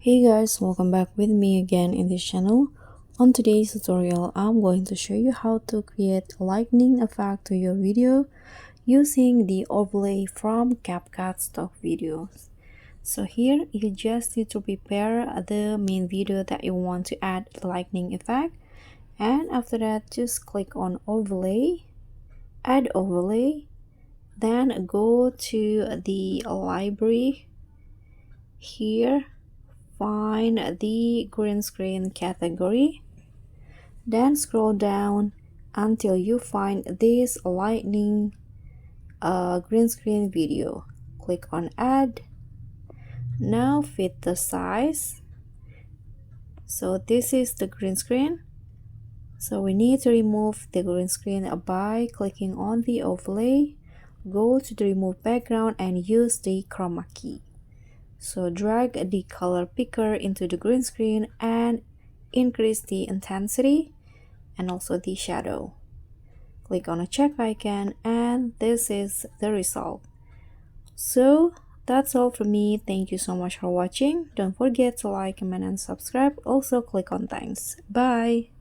Hey guys, welcome back with me again in this channel. On today's tutorial, I'm going to show you how to create a lightning effect to your video using the overlay from CapCut stock videos. So here you just need to prepare the main video that you want to add the lightning effect, and after that just click on overlay, add overlay, then go to the library. Here find the green screen category, then scroll down until you find this lightning green screen video. Click on add. Now fit the size. So this is the green screen, so we need to remove the green screen by clicking on the overlay, go to the remove background and use the chroma key. So drag the color picker into the green screen and increase the intensity and also the shadow. Click on a check icon and this is the result. So that's all from me. Thank you so much for watching. Don't forget to like, comment and subscribe. Also click on thanks. Bye.